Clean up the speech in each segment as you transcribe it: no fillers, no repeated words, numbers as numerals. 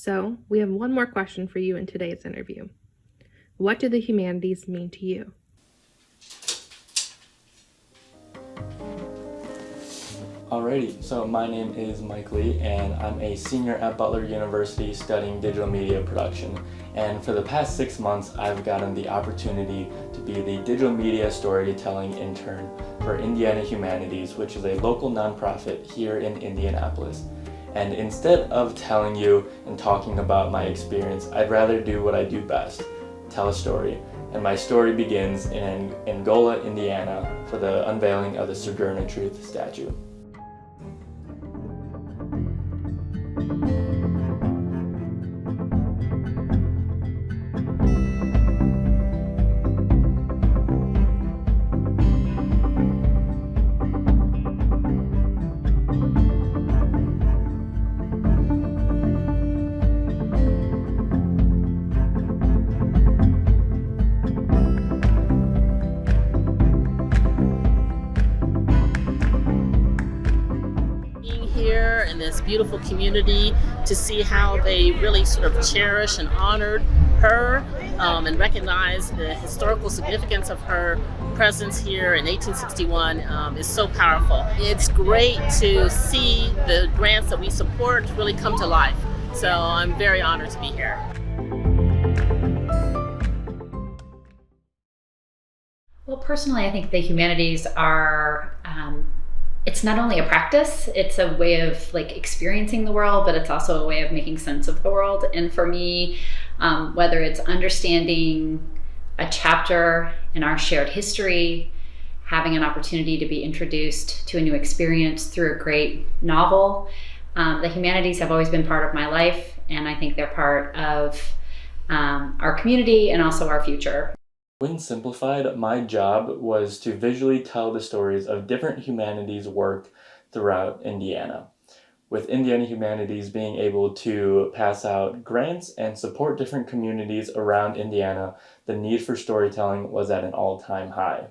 So, we have one more question for you in today's interview. What do the humanities mean to you? Alrighty, so my name is Mike Lee and I'm a senior at Butler University studying digital media production. And for the past 6 months, I've gotten the opportunity to be the digital media storytelling intern for Indiana Humanities, which is a local nonprofit here in Indianapolis. And instead of telling you and talking about my experience, I'd rather do what I do best, tell a story. And my story begins in Angola, Indiana, for the unveiling of the Sojourner Truth statue. Here in this beautiful community to see how they really sort of cherish and honored her and recognize the historical significance of her presence here in 1861 is so powerful. It's great to see the grants that we support really come to life. So I'm very honored to be here. Well, personally, I think the humanities are it's not only a practice, it's a way of experiencing the world, but it's also a way of making sense of the world. And for me, whether it's understanding a chapter in our shared history, having an opportunity to be introduced to a new experience through a great novel, the humanities have always been part of my life, and I think they're part of our community and also our future. When simplified, my job was to visually tell the stories of different humanities work throughout Indiana, with Indiana Humanities being able to pass out grants and support different communities around Indiana. The need for storytelling was at an all-time high.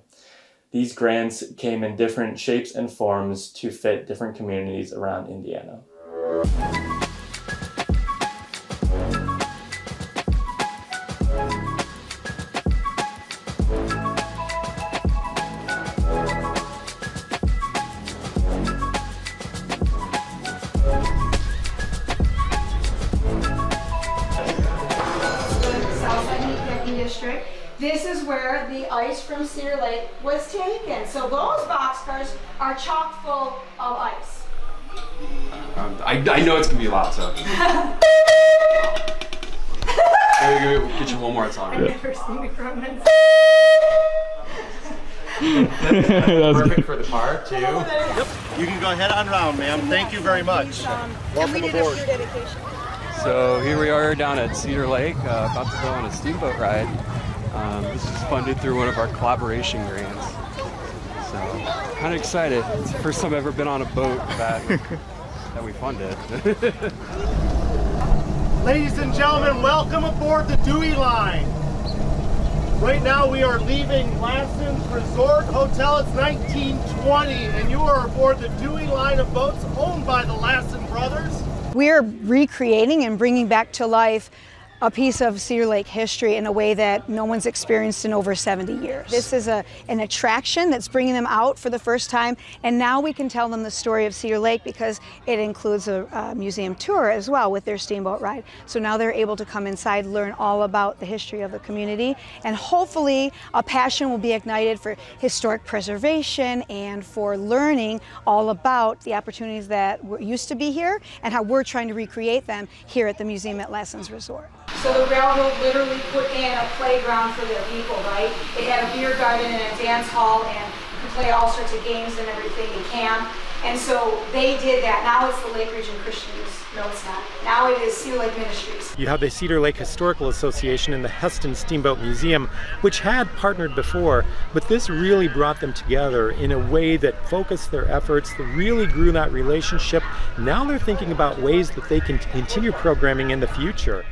These grants came in different shapes and forms to fit different communities around Indiana. District. This is where the ice from Cedar Lake was taken. So those boxcars are chock full of ice. I know it's gonna be a lot, so. Get you one more song. I've never seen a Grumman. Perfect for the park too. Yep. You can go head on round, ma'am. Thank you very much. Welcome aboard. So here we are down at Cedar Lake, about to go on a steamboat ride. This is funded through one of our collaboration grants. So kind of excited. It's the first time I've ever been on a boat that we funded. Ladies and gentlemen, welcome aboard the Dewey Line. Right now we are leaving Lassen's Resort Hotel. It's 1920 and you are aboard the Dewey Line of boats owned by the Lassen brothers. We're recreating and bringing back to life a piece of Cedar Lake history in a way that no one's experienced in over 70 years. This is an attraction that's bringing them out for the first time, and now we can tell them the story of Cedar Lake because it includes a museum tour as well with their steamboat ride. So now they're able to come inside, learn all about the history of the community, and hopefully a passion will be ignited for historic preservation and for learning all about the opportunities that used to be here and how we're trying to recreate them here at the museum at Lassen's Resort. So the railroad literally put in a playground for their people, right? They had a beer garden and a dance hall, and you can play all sorts of games and everything you can. And so they did that. Now it's the Lake Region Christians. No, it's not. Now it is Cedar Lake Ministries. You have the Cedar Lake Historical Association and the Heston Steamboat Museum, which had partnered before, but this really brought them together in a way that focused their efforts, that really grew that relationship. Now they're thinking about ways that they can continue programming in the future.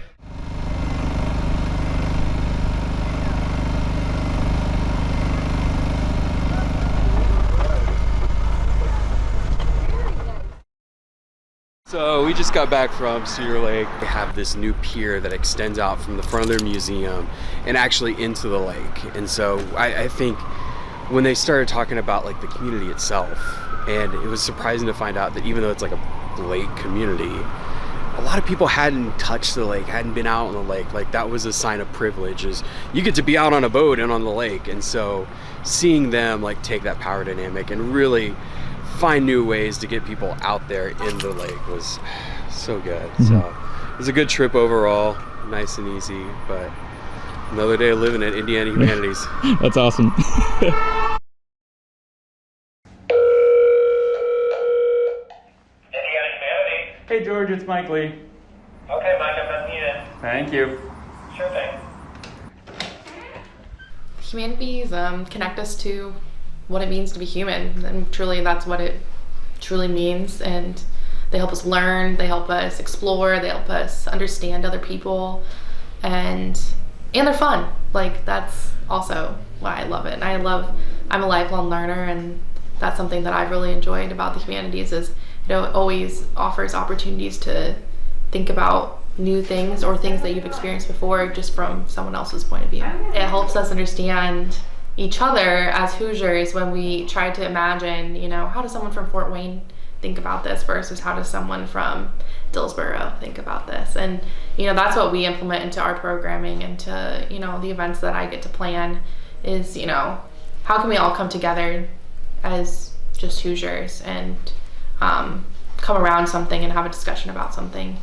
So we just got back from Cedar Lake. They have this new pier that extends out from the front of their museum and actually into the lake. And so I think when they started talking about like the community itself, and it was surprising to find out that even though it's like a lake community, a lot of people hadn't touched the lake, hadn't been out on the lake. Like that was a sign of privilege, is you get to be out on a boat and on the lake. And so seeing them like take that power dynamic and really find new ways to get people out there in the lake was so good. So it was a good trip overall, nice and easy, but another day of living at Indiana Humanities. That's awesome. Indiana Humanities. Hey George, it's Mike Lee. Okay, Mike, I'm unmuted. Thank you. Sure thing. Humanities connect us to what it means to be human, and truly that's what it truly means. And they help us learn, they help us explore, they help us understand other people, and they're fun. Like that's also why I love it. And I'm a lifelong learner, and that's something that I've really enjoyed about the humanities is it always offers opportunities to think about new things or things that you've experienced before just from someone else's point of view. It helps us understand each other as Hoosiers when we try to imagine, how does someone from Fort Wayne think about this versus how does someone from Dillsboro think about this? And, that's what we implement into our programming, into, the events that I get to plan is, how can we all come together as just Hoosiers and come around something and have a discussion about something.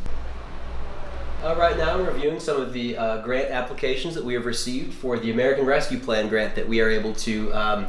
Right now I'm reviewing some of the grant applications that we have received for the American Rescue Plan grant that we are able to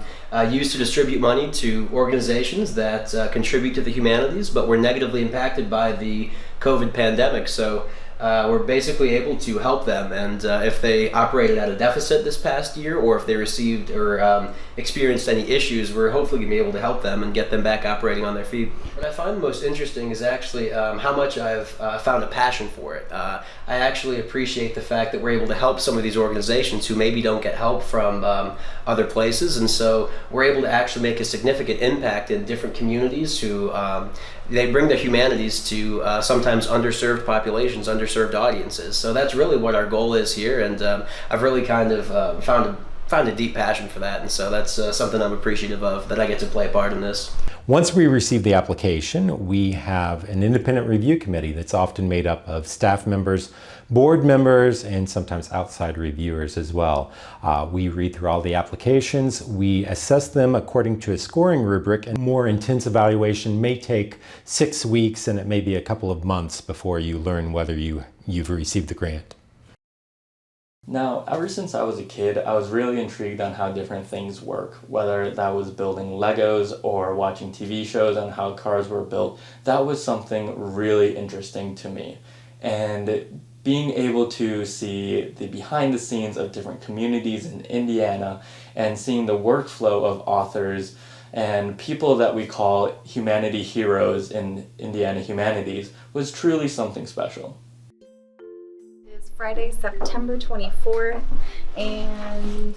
use to distribute money to organizations that contribute to the humanities but were negatively impacted by the COVID pandemic. So we're basically able to help them, and if they operated at a deficit this past year, or if they received or experienced any issues, we're hopefully going to be able to help them and get them back operating on their feet. What I find most interesting is actually how much I've found a passion for it. I actually appreciate the fact that we're able to help some of these organizations who maybe don't get help from other places, and so we're able to actually make a significant impact in different communities who they bring the humanities to sometimes underserved populations, underserved audiences. So that's really what our goal is here, and I've really kind of found a deep passion for that, and so that's something I'm appreciative of, that I get to play a part in this. Once we receive the application, we have an independent review committee that's often made up of staff members, board members, and sometimes outside reviewers as well. We read through all the applications, we assess them according to a scoring rubric, and more intense evaluation may take 6 weeks, and it may be a couple of months before you learn whether you've received the grant. Now, ever since I was a kid, I was really intrigued on how different things work, whether that was building Legos or watching TV shows on how cars were built. That was something really interesting to me. And being able to see the behind the scenes of different communities in Indiana and seeing the workflow of authors and people that we call humanity heroes in Indiana Humanities was truly something special. Friday, September 24th, and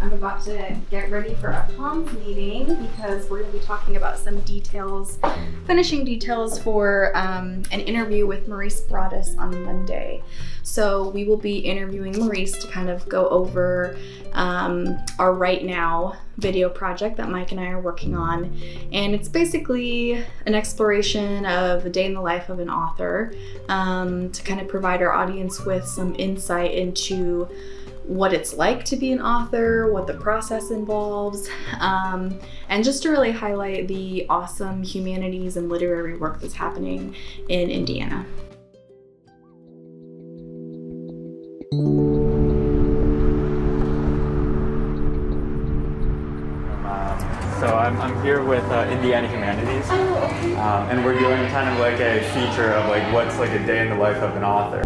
I'm about to get ready for a comms meeting because we're going to be talking about some details, finishing details for an interview with Maurice Broaddus on Monday. So we will be interviewing Maurice to kind of go over our Right Now video project that Mike and I are working on. And it's basically an exploration of a day in the life of an author to kind of provide our audience with some insight into what it's like to be an author, what the process involves, and just to really highlight the awesome humanities and literary work that's happening in Indiana. So I'm here with Indiana Humanities, and we're doing kind of like a feature of like what's like a day in the life of an author.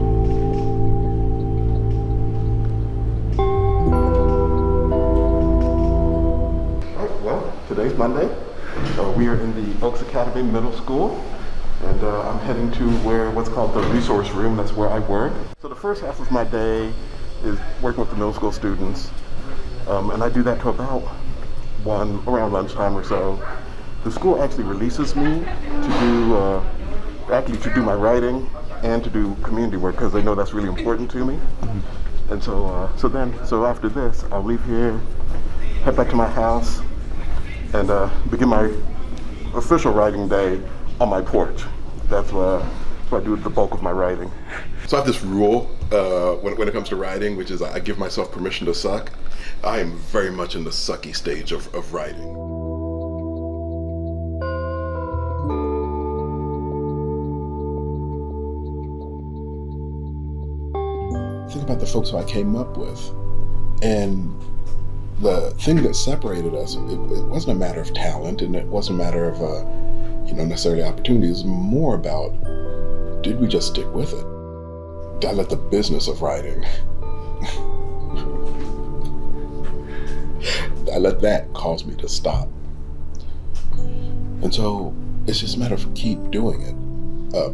Well, today's Monday. We are in the Oaks Academy Middle School, and I'm heading to what's called the resource room. That's where I work. So the first half of my day is working with the middle school students, and I do that to about around lunchtime or so. The school actually releases me to do actually to do my writing and to do community work because they know that's really important to me. And so after this, I'll leave here, head back to my house, and begin my official writing day on my porch. That's where I do the bulk of my writing. So I have this rule when it comes to writing, which is I give myself permission to suck. I am very much in the sucky stage of writing. Think about the folks who I came up with, and the thing that separated us, it wasn't a matter of talent, and it wasn't a matter of necessarily opportunity. It was more about, did we just stick with it? Did I let the business of writing, I let that cause me to stop? And so it's just a matter of keep doing it.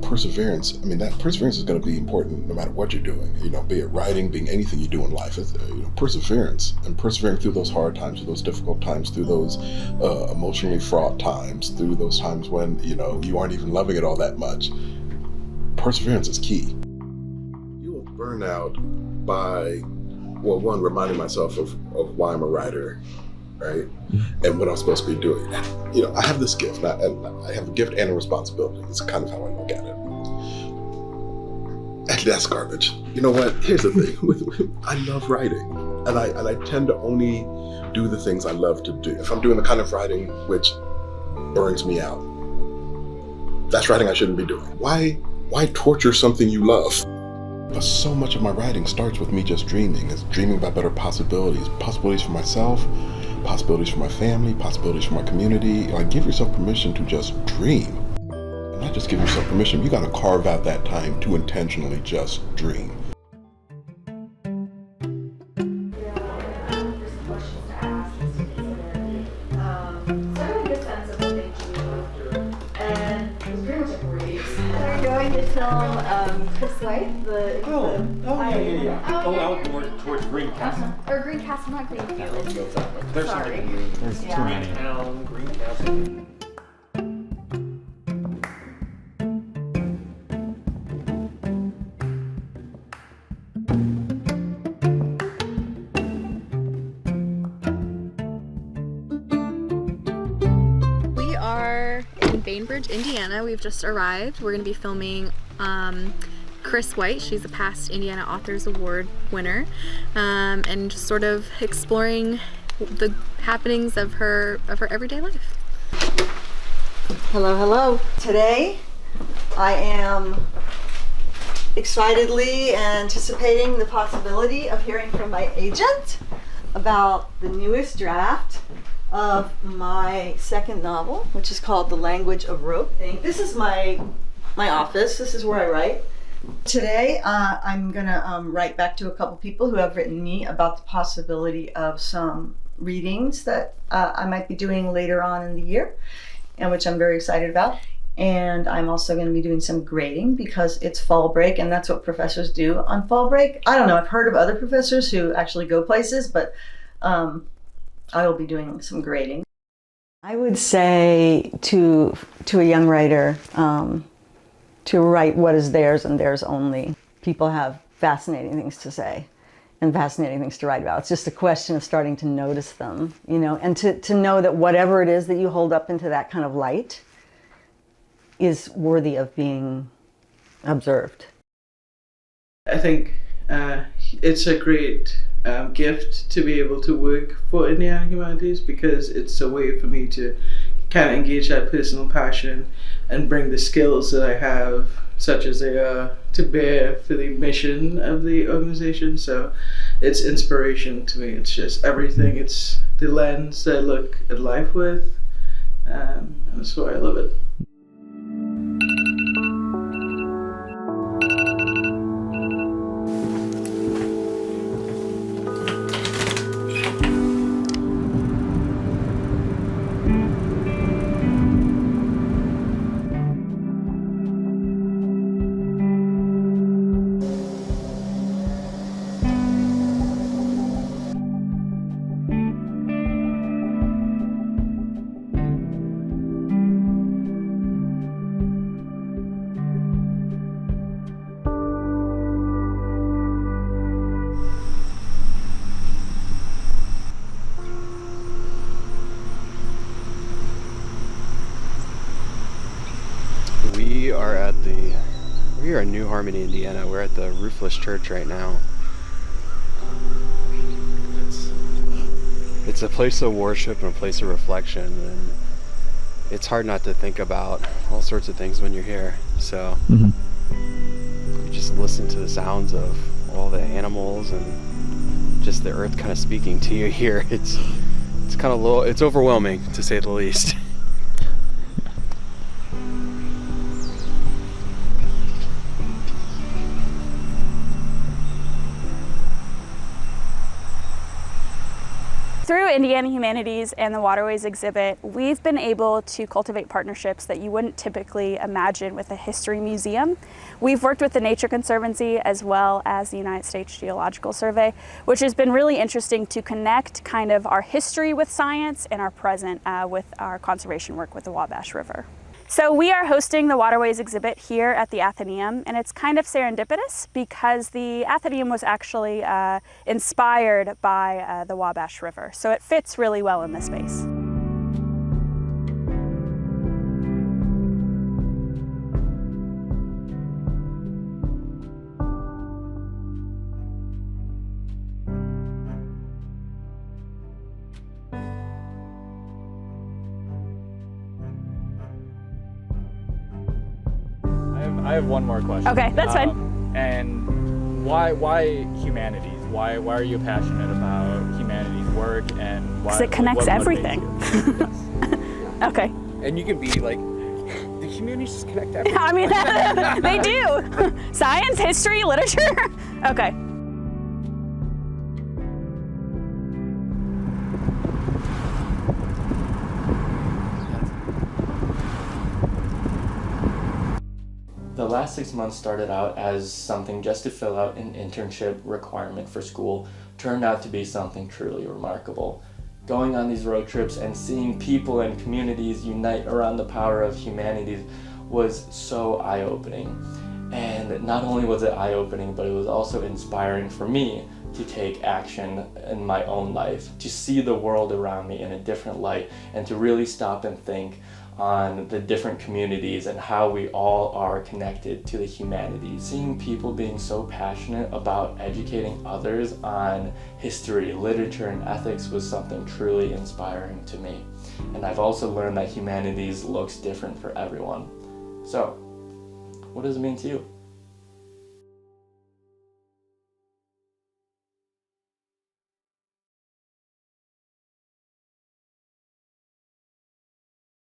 Perseverance, that perseverance is going to be important no matter what you're doing, be it writing, being anything you do in life. It's, perseverance, and persevering through those hard times, through those difficult times, through those emotionally fraught times, through those times when, you aren't even loving it all that much. Perseverance is key. You will burn out by, one, reminding myself of why I'm a writer, right? And what I'm supposed to be doing. I have this gift, and I have a gift and a responsibility. It's kind of how I look at it. And that's garbage. You know what? Here's the thing. I love writing, and I tend to only do the things I love to do. If I'm doing the kind of writing which burns me out, that's writing I shouldn't be doing. Why torture something you love? But so much of my writing starts with me just dreaming. It's dreaming about better possibilities for myself, possibilities for my family, possibilities for my community. Give yourself permission to just dream. And not just give yourself permission, you gotta carve out that time to intentionally just dream. Chris White, out towards Greencastle. Or Greencastle, not Greenfield. There's Sorry. There's too many. Greencastle. We are in Bainbridge, Indiana. We've just arrived. We're going to be filming Chris White. She's a past Indiana Authors Award winner, and just sort of exploring the happenings of her everyday life. Hello, hello. Today I am excitedly anticipating the possibility of hearing from my agent about the newest draft of my second novel, which is called The Language of Rope. This is my office. This is where I write. Today, I'm gonna write back to a couple people who have written me about the possibility of some readings that I might be doing later on in the year, and which I'm very excited about. And I'm also going to be doing some grading because it's fall break, and that's what professors do on fall break. I don't know, I've heard of other professors who actually go places, but I will be doing some grading. I would say to a young writer, to write what is theirs and theirs only. People have fascinating things to say and fascinating things to write about. It's just a question of starting to notice them, and to know that whatever it is that you hold up into that kind of light is worthy of being observed. I think it's a great gift to be able to work for Indiana Humanities because it's a way for me to kind of engage that personal passion and bring the skills that I have, such as they are, to bear for the mission of the organization. So it's inspiration to me. It's just everything. It's the lens that I look at life with, and that's why I love it. we're here in New Harmony, Indiana. We're at the Roofless Church right now. It's a place of worship and a place of reflection, and it's hard not to think about all sorts of things when you're here. So you just listen to the sounds of all the animals and just the earth kind of speaking to you here. It's kind of it's overwhelming, to say the least. Through Indiana Humanities and the Waterways exhibit, we've been able to cultivate partnerships that you wouldn't typically imagine with a history museum. We've worked with the Nature Conservancy as well as the United States Geological Survey, which has been really interesting to connect kind of our history with science and our present with our conservation work with the Wabash River. So we are hosting the Waterways exhibit here at the Athenaeum, and it's kind of serendipitous because the Athenaeum was actually inspired by the Wabash River. So it fits really well in this space. I have one more question. Okay, that's fine. And why humanities? Why are you passionate about humanities work, and why? Because it connects everything. Okay. And you can be like, the humanities just connect everything. I mean, they do. Science, history, literature. Okay. The last 6 months started out as something just to fill out an internship requirement for school, turned out to be something truly remarkable. Going on these road trips and seeing people and communities unite around the power of humanities was so eye-opening. And not only was it eye-opening, but it was also inspiring for me to take action in my own life, to see the world around me in a different light, and to really stop and think on the different communities and how we all are connected to the humanities. Seeing people being so passionate about educating others on history, literature, and ethics was something truly inspiring to me. And I've also learned that humanities looks different for everyone. So, what does it mean to you?